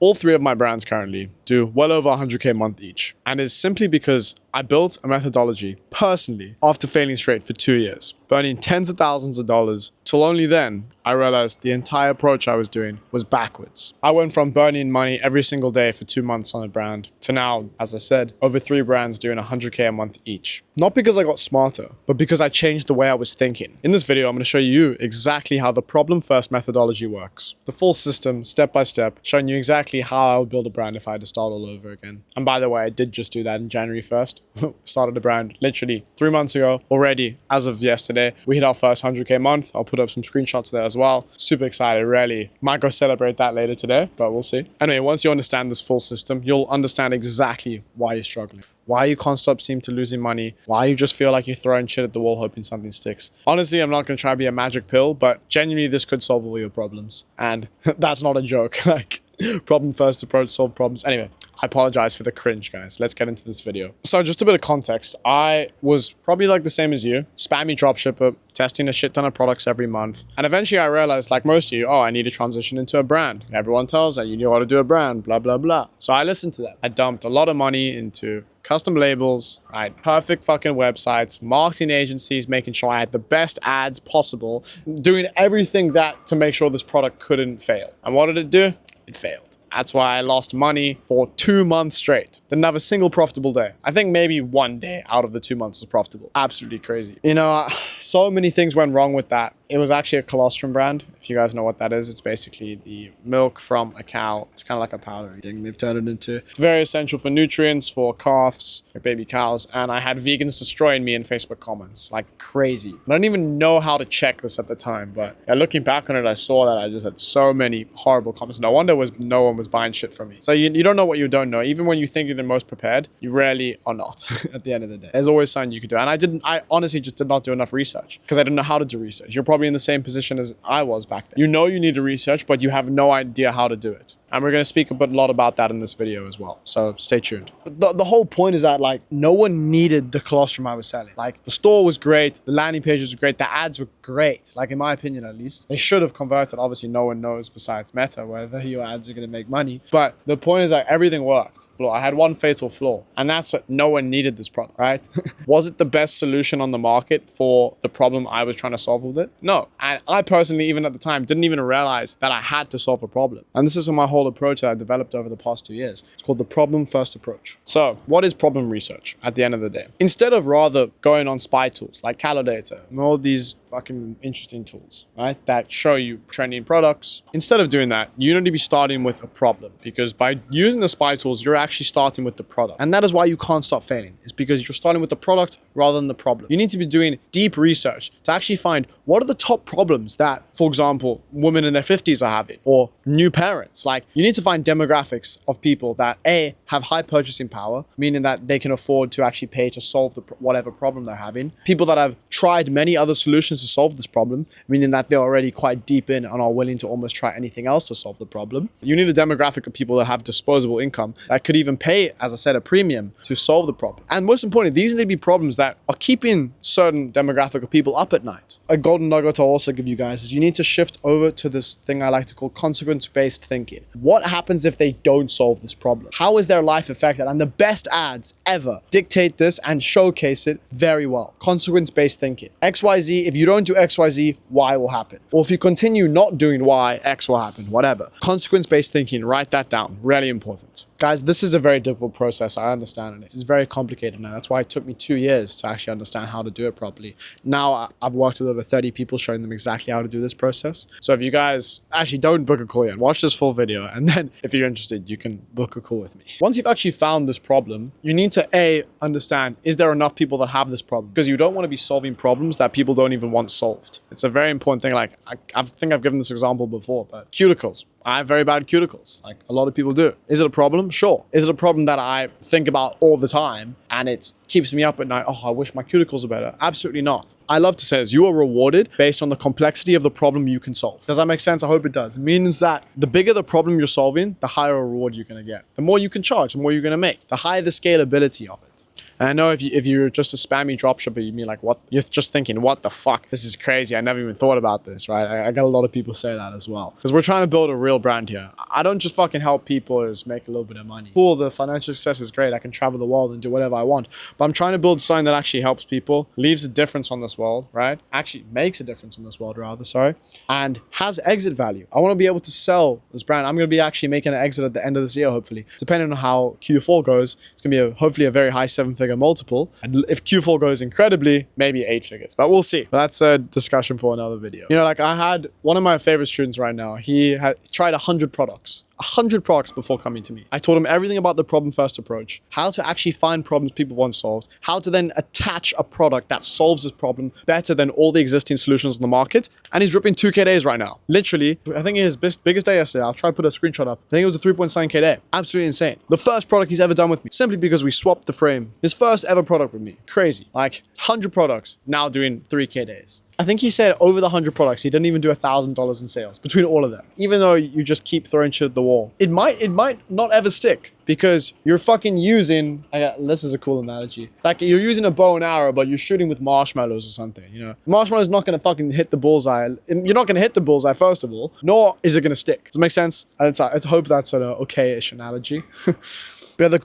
All three of my brands currently do well over 100K a month each. And it's simply because I built a methodology personally after failing straight for 2 years, burning tens of thousands of dollars, till only then I realized the entire approach I was doing was backwards. I went from burning money every single day for 2 months on a brand to now, as I said, over 3 brands doing 100K a month each. Not because I got smarter, but because I changed the way I was thinking. In this video, I'm going to show you exactly how the problem first methodology works. The full system, step by step, showing you exactly how I would build a brand if I had to start all over again. And by the way, I did just do that in January 1st. Started a brand literally 3 months ago already. As of yesterday, we hit our first 100K a month. I'll put up some screenshots there as well. Super excited, really. Might go celebrate that later today, but we'll see. Anyway, once you understand this full system, you'll understand exactly why you're struggling, why you can't stop seem to losing money, why you just feel like you're throwing shit at the wall hoping something sticks. Honestly, I'm not going to try to be a magic pill, but genuinely this could solve all your problems. And that's not a joke. Like, problem first approach, solve problems. Anyway, I apologize for the cringe, guys. Let's get into this video. So just a bit of context. I was probably like the same as you, spammy dropshipper, testing a shit ton of products every month. And eventually I realized, like most of you, oh, I need to transition into a brand. Everyone tells that you know how to do a brand, blah, blah, blah. So I listened to that. I dumped a lot of money into custom labels, right? Perfect fucking websites, marketing agencies, making sure I had the best ads possible, doing everything that to make sure this product couldn't fail. And what did it do? It failed. That's why I lost money for 2 months straight. Didn't have a single profitable day. I think maybe 1 day out of the 2 months was profitable. Absolutely crazy. You know, so many things went wrong with that. It was actually a colostrum brand. If you guys know what that is, it's basically the milk from a cow. It's kind of like a powdery thing they've turned it into. It's very essential for nutrients, for calves, for baby cows. And I had vegans destroying me in Facebook comments like crazy. I don't even know how to check this at the time, but yeah, looking back on it, I saw that I just had so many horrible comments. No wonder no one was buying shit from me. So you don't know what you don't know. Even when you think you're the most prepared, you rarely are not at the end of the day. There's always something you could do. And I honestly just did not do enough research because I didn't know how to do research. You're probably in the same position as I was back then. You know you need to research, but you have no idea how to do it. And we're going to speak a lot about that in this video as well. So stay tuned. The whole point is that like no one needed the colostrum I was selling. Like the store was great. The landing pages were great. The ads were great. Like in my opinion, at least. They should have converted. Obviously, no one knows besides Meta whether your ads are going to make money. But the point is that everything worked. I had one fatal flaw, and that's that no one needed this product, right? Was it the best solution on the market for the problem I was trying to solve with it? No. And I personally, even at the time, didn't even realize that I had to solve a problem. And this is my whole approach that I developed over the past 2 years. It's called the problem first approach. So what is problem research at the end of the day? Instead of rather going on spy tools like Calidata and all these fucking interesting tools, right, that show you trending products, instead of doing that, you need to be starting with a problem, because by using the spy tools, you're actually starting with the product. And that is why you can't stop failing. It's because you're starting with the product rather than the problem. You need to be doing deep research to actually find what are the top problems that, for example, women in their 50s are having, or new parents. Like, you need to find demographics of people that A, have high purchasing power, meaning that they can afford to actually pay to solve whatever problem they're having. People that have tried many other solutions to solve this problem, meaning that they're already quite deep in and are willing to almost try anything else to solve the problem. You need a demographic of people that have disposable income that could even pay, as I said, a premium to solve the problem. And most importantly, these need to be problems that are keeping certain demographic of people up at night. A golden nugget I'll also give you guys is you need to shift over to this thing I like to call consequence-based thinking. What happens if they don't solve this problem? How is their life affected? And the best ads ever dictate this and showcase it very well. Consequence-based thinking. XYZ, if you don't do XYZ, Y will happen. Or if you continue not doing Y, X will happen, whatever. Consequence-based thinking, write that down. Really important. Guys, this is a very difficult process. I understand it. It's very complicated now. That's why it took me 2 years to actually understand how to do it properly. Now I've worked with over 30 people showing them exactly how to do this process. So if you guys actually don't book a call yet, watch this full video. And then if you're interested, you can book a call with me. Once you've actually found this problem, you need to A, understand, is there enough people that have this problem? Because you don't want to be solving problems that people don't even want solved. It's a very important thing. Like I think I've given this example before, but cuticles. I have very bad cuticles, like a lot of people do. Is it a problem? Sure. Is it a problem that I think about all the time and it keeps me up at night? Oh, I wish my cuticles were better. Absolutely not. I love to say this, you are rewarded based on the complexity of the problem you can solve. Does that make sense? I hope it does. It means that the bigger the problem you're solving, the higher reward you're going to get. The more you can charge, the more you're going to make. The higher the scalability of it. And I know if you're just a spammy dropshipper, you mean like, what? You're just thinking, what the fuck? This is crazy. I never even thought about this, right? I got a lot of people say that as well. Because we're trying to build a real brand here. I don't just fucking help people or just make a little bit of money. Cool, the financial success is great. I can travel the world and do whatever I want. But I'm trying to build something that actually helps people, leaves a difference on this world, right? Actually makes a difference on this world, rather, sorry. And has exit value. I want to be able to sell this brand. I'm going to be actually making an exit at the end of this year, hopefully. Depending on how Q4 goes, it's going to be hopefully a very high 7-figure multiple. And if Q4 goes incredibly, maybe 8 figures. But we'll see. That's a discussion for another video. You know, like I had one of my favorite students right now. He had tried 100 products. 100 products before coming to me. I told him everything about the problem first approach, how to actually find problems people want solved, how to then attach a product that solves this problem better than all the existing solutions on the market. And he's ripping 2K days right now. Literally, I think his biggest day yesterday, I'll try to put a screenshot up. I think it was a 3.7K day. Absolutely insane. The first product he's ever done with me, simply because we swapped the frame. His first ever product with me. Crazy. Like 100 products, now doing 3K days. I think he said over the 100 products, he didn't even do $1,000 in sales between all of them. Even though you just keep throwing shit at the wall, it might not ever stick because you're fucking using. This is a cool analogy. It's like you're using a bow and arrow, but you're shooting with marshmallows or something. You know, marshmallow's not gonna fucking hit the bullseye. You're not gonna hit the bullseye first of all, nor is it gonna stick. Does it make sense? I hope that's an okay-ish analogy. But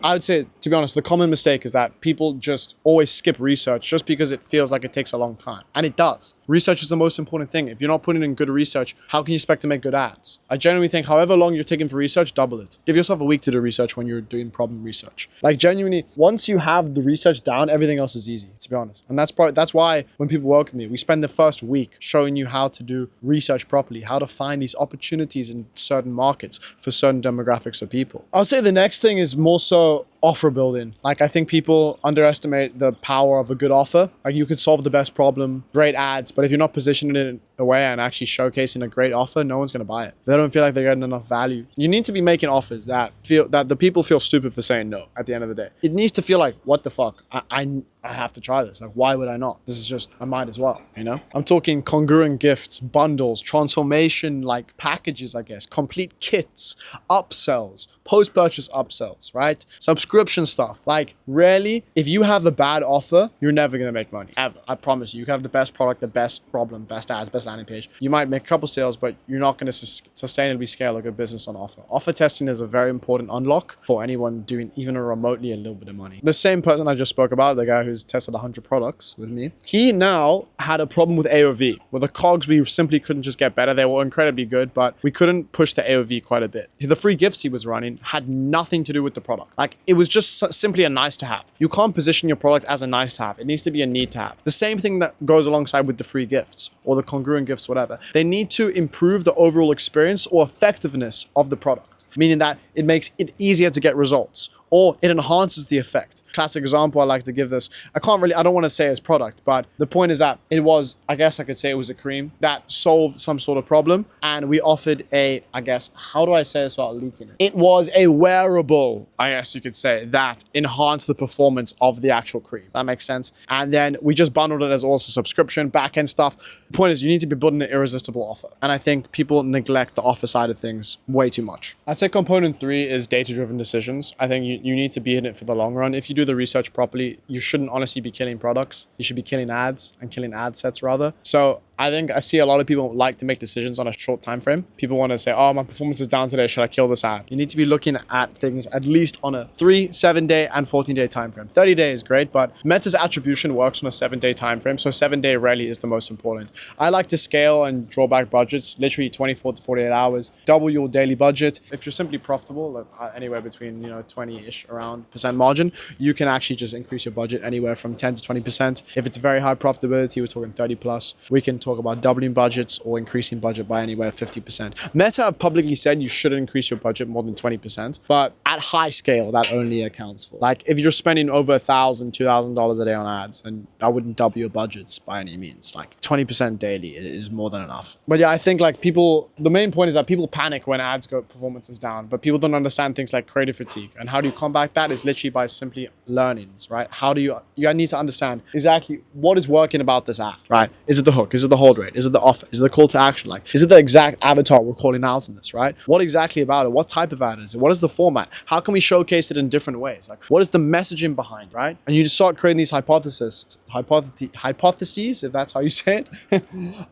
I would say, to be honest, the common mistake is that people just always skip research just because it feels like it takes a long time. And it does. Research is the most important thing. If you're not putting in good research, how can you expect to make good ads? I genuinely think however long you're taking for research, double it. Give yourself a week to do research when you're doing problem research. Like genuinely, once you have the research down, everything else is easy, to be honest. And that's why when people work with me, we spend the first week showing you how to do research properly, how to find these opportunities in certain markets for certain demographics of people. I would say the next thing is more so offer building. Like I think people underestimate the power of a good offer. Like you could solve the best problem, great ads, but if you're not positioning it in a way and actually showcasing a great offer, no one's going to buy it. They don't feel like they're getting enough value. You need to be making offers that the people feel stupid for saying no at the end of the day. It needs to feel like, what the fuck? I have to try this. Like, why would I not? This is just, I might as well, you know? I'm talking congruent gifts, bundles, transformation, like packages, I guess, complete kits, upsells, post-purchase upsells, right? Subscription stuff. Like, rarely, if you have a bad offer, you're never going to make money, ever. I promise you. You can have the best product, the best problem, best ads, best landing page. You might make a couple sales, but you're not going to sustainably scale a good business on offer. Offer testing is a very important unlock for anyone doing even remotely a little bit of money. The same person I just spoke about, the guy who's tested 100 products with me, he now had a problem with AOV. With the cogs, we simply couldn't just get better. They were incredibly good, but we couldn't push the AOV quite a bit. The free gifts he was running had nothing to do with the product. Like, it was just simply a nice to have. You can't position your product as a nice to have. It needs to be a need to have. The same thing that goes alongside with the free gifts or the congruent gifts, whatever. They need to improve the overall experience or effectiveness of the product, meaning that it makes it easier to get results or it enhances the effect. Classic example I like to give this. I don't want to say it's product, but the point is that it was, I guess I could say it was a cream that solved some sort of problem. And we offered how do I say this without leaking it? It was a wearable, I guess you could say, that enhanced the performance of the actual cream. That makes sense. And then we just bundled it as also subscription, back-end stuff. The point is you need to be building an irresistible offer. And I think people neglect the offer side of things way too much. I'd say component 3 is data-driven decisions. I think you need to be in it for the long run. If you do the research properly, you shouldn't honestly be killing products. You should be killing ads and killing ad sets rather. So I think I see a lot of people like to make decisions on a short time frame. People want to say, oh, my performance is down today. Should I kill this ad? You need to be looking at things at least on a 3, 7-day and 14-day time frame. 30 days is great, but Meta's attribution works on a 7-day time frame. So 7-day rarely is the most important. I like to scale and draw back budgets, literally 24 to 48 hours, double your daily budget. If you're simply profitable, anywhere between 20-ish around percent margin, you can actually just increase your budget anywhere from 10 to 20%. If it's very high profitability, we're talking 30 plus, we can talk about doubling budgets or increasing budget by anywhere 50%. Meta have publicly said you shouldn't increase your budget more than 20%, but at high scale, that only accounts for. Like, if you're spending over $1,000, $2,000 a day on ads, then I wouldn't double your budgets by any means. Like 20% daily is more than enough. But yeah, I think like the main point is that people panic when ads go performance is down, but people don't understand things like creative fatigue. And how do you combat that is literally by simply learnings, right? How do you need to understand exactly what is working about this ad, right? Is it the hook? Is it the hold rate? Is it the offer? Is it the call to action? Like, is it the exact avatar we're calling out in this, right? What exactly about it? What type of ad is it? What is the format? How can we showcase it in different ways? Like, what is the messaging behind, right? And you just start creating these hypotheses, if that's how you say it,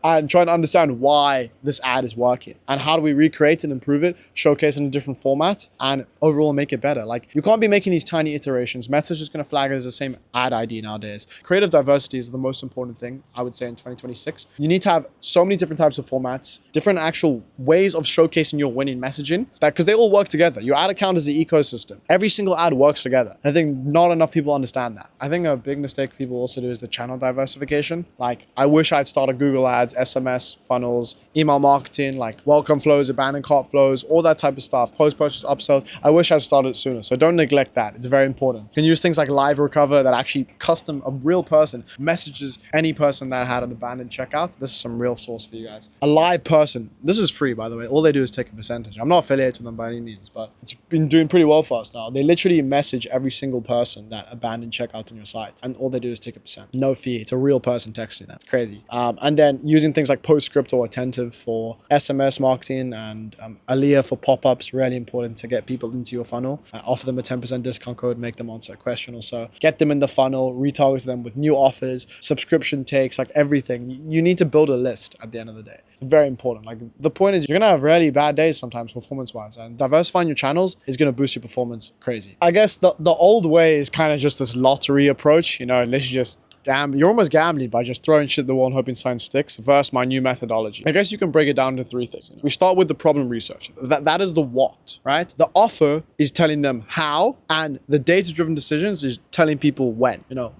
and trying to understand why this ad is working and how do we recreate and improve it, showcase it in a different format, and overall make it better. Like, you can't be making these tiny iterations. Meta's just going to flag it as the same ad ID nowadays. Creative diversity is the most important thing, I would say, in 2026. You need to have so many different types of formats, different actual ways of showcasing your winning messaging, that because they all work together. Your ad account is the ecosystem. Every single ad works together. And I think not enough people understand that. I think a big mistake people also do is the channel diversification. Like, I wish I'd started Google ads, SMS funnels, email marketing, like welcome flows, abandoned cart flows, all that type of stuff, post-purchase upsells. I wish I'd started sooner. So don't neglect that. It's very important. You can use things like Live Recover that actually custom, a real person messages any person that had an abandoned checkout. This is some real source for you guys. A live person, this is free, by the way. All they do is take a percentage. I'm not affiliated with them by any means, but it's been doing pretty well for us now. They literally message every single person that abandoned checkout on your site, and all they do is take a percent. No fee. It's a real person texting that. It's crazy. And then using things like PostScript or Attentive for SMS marketing and Aliyah for pop-ups, really important to get people into your funnel. Offer them a 10% discount code, make them answer a question or so. Get them in the funnel, retarget them with new offers, subscription takes, like everything. You need to build a list at the end of the day. It's very important. Like, the point is, you're gonna have really bad days sometimes performance-wise, and diversifying your channels is gonna boost your performance crazy. I guess the old way is kind of just this lottery approach, let's just you're almost gambling by just throwing shit at the wall and hoping science sticks, versus my new methodology. I guess you can break it down into three things. We start with the problem research. That is the what, right? The offer is telling them how, and the data-driven decisions is telling people when. Not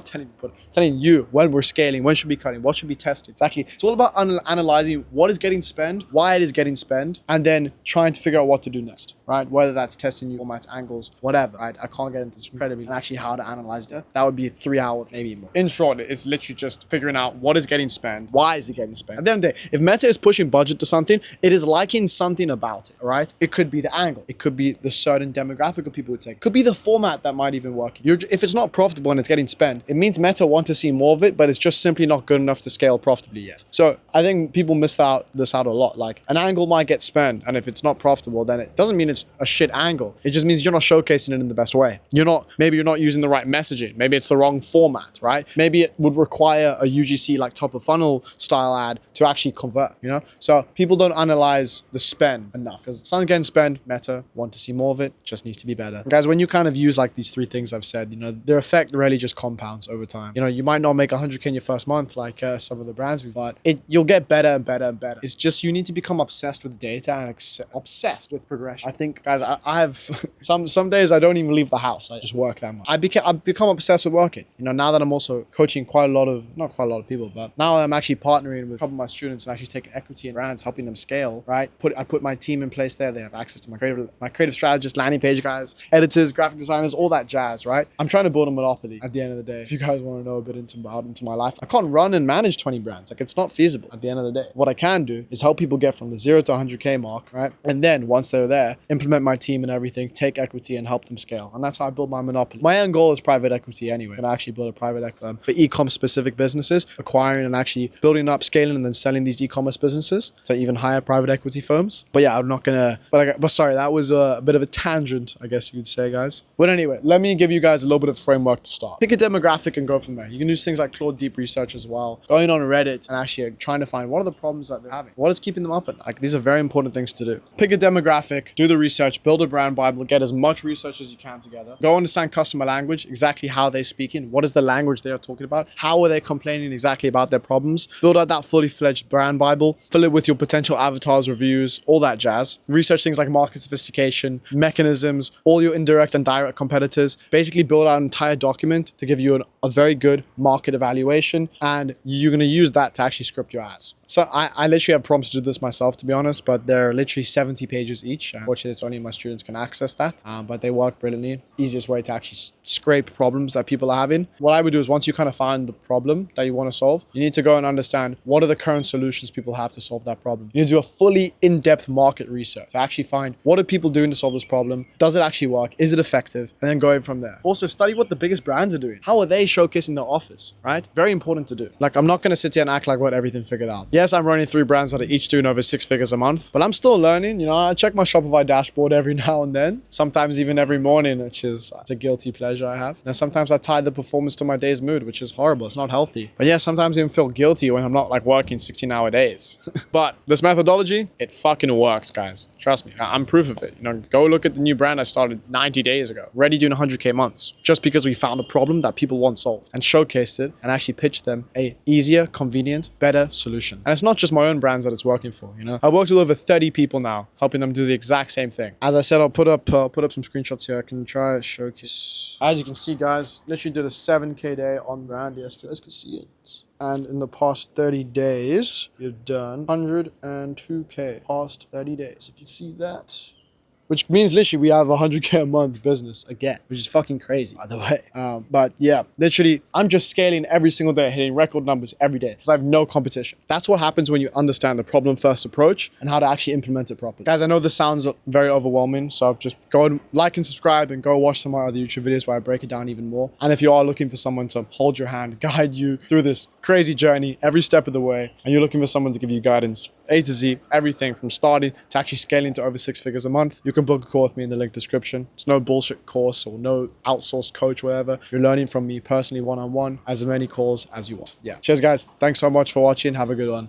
telling people, telling you when we're scaling, when should be cutting, what should be tested. Exactly. It's all about analyzing what is getting spent, why it is getting spent, and then trying to figure out what to do next, right? Whether that's testing new formats, angles, whatever, right? I can't get into this incredibly, and actually how to analyze it. That would be 3 hours, maybe more. In short, it's literally just figuring out what is getting spent, why is it getting spent. At the end of the day, if Meta is pushing budget to something, it is liking something about it, right? It could be the angle. It could be the certain demographic of people would take. It could be the format that might even work. If it's not profitable and it's getting spent, it means Meta want to see more of it, but it's just simply not good enough to scale profitably yet. So I think people miss this out a lot. Like, an angle might get spent, and if it's not profitable, then it doesn't mean it's a shit angle. It just means you're not showcasing it in the best way. Maybe you're not using the right messaging. Maybe it's the wrong format, right? Maybe it would require a UGC like top of funnel style ad to actually convert, So people don't analyze the spend enough, because if something's getting spent, Meta want to see more of it, just needs to be better. Guys, when you kind of use like these three things I've said, their effect really just compounds over time. You might not make 100K in your first month like some of the brands, but you'll get better and better and better. It's just you need to become obsessed with data and obsessed with progression. I think, guys, I have some days I don't even leave the house. I just work that much. I've become obsessed with working. Now that I'm also coaching not quite a lot of people, but now I'm actually partnering with a couple of my students and actually taking equity in brands, helping them scale, right? I put my team in place there. They have access to my creative strategist, landing page guys, editors, graphic designers, all that jazz, right? I'm trying to build a monopoly at the end of the day. If you guys want to know a bit into my life, I can't run and manage 20 brands. Like, it's not feasible at the end of the day. What I can do is help people get from the 0 to 100K mark, right? And then once they're there, implement my team and everything, take equity and help them scale. And that's how I build my monopoly. My end goal is private equity anyway. And I actually build a private equity for ecom specific businesses, acquiring and actually building up, scaling, and then selling these e-commerce businesses to even higher private equity firms. But yeah, I'm not gonna, but sorry, that was a bit of a tangent, I guess you could say, guys. But anyway, let me give you guys a little bit of framework to start. Pick a demographic and go from there. You can use things like Claude Deep Research as well, going on Reddit and actually trying to find what are the problems that they're having, what is keeping them up at night. Like, these are very important things to do. Pick a demographic, do the research, build a brand bible, get as much research as you can together. Go understand customer language, exactly how they're speaking, what is the language they are talking about, how are they complaining exactly about their problems. Build out that fully fledged brand bible, fill it with your potential avatars, reviews, all that jazz. Research things like market sophistication, mechanisms, all your indirect and direct competitors. Basically build out an entire document to give you a very good market evaluation, and you're going to use that to actually script your ads. So I literally have prompts to do this myself, to be honest, but they're literally 70 pages each. Unfortunately, it's only my students can access that, but they work brilliantly. Easiest way to actually scrape problems that people are having. What I would do is, once you kind of find the problem that you want to solve, you need to go and understand what are the current solutions people have to solve that problem. You need to do a fully in-depth market research to actually find what are people doing to solve this problem? Does it actually work? Is it effective? And then going from there. Also, study what the biggest brands are doing. How are they showcasing their offers, right? Very important to do. Like, I'm not going to sit here and act like I got everything figured out. Yes, I'm running 3 brands that are each doing over 6 figures a month, but I'm still learning. You know, I check my Shopify dashboard every now and then, sometimes even every morning, which is it's a guilty pleasure I have. And sometimes I tie the performance to my day's mood, which is horrible. It's not healthy. But yeah, sometimes I even feel guilty when I'm not like working 16-hour days. But this methodology, it fucking works, guys. Trust me, I'm proof of it. You know, go look at the new brand I started 90 days ago, already doing 100K months, just because we found a problem that people want solved and showcased it and actually pitched them a easier, convenient, better solution. And it's not just my own brands that it's working for, you know. I've worked with over 30 people now, helping them do the exact same thing. As I said, I'll put up some screenshots here. I can try to showcase. As you can see, guys, literally did a 7K day on brand yesterday. As you can see it. And in the past 30 days, we've done 102K past 30 days. If you see that. Which means literally we have 100K a month business again, which is fucking crazy, by the way. But yeah, literally, I'm just scaling every single day, hitting record numbers every day because I have no competition. That's what happens when you understand the problem first approach and how to actually implement it properly. Guys, I know this sounds very overwhelming, so just go and like and subscribe and go watch some of my other YouTube videos where I break it down even more. And if you are looking for someone to hold your hand, guide you through this crazy journey every step of the way, and you're looking for someone to give you guidance A to Z, everything from starting to actually scaling to over 6 figures a month, you can book a call with me in the link description. It's no bullshit course or no outsourced coach, whatever. You're learning from me personally one-on-one, as many calls as you want. Yeah. Cheers, guys. Thanks so much for watching. Have a good one.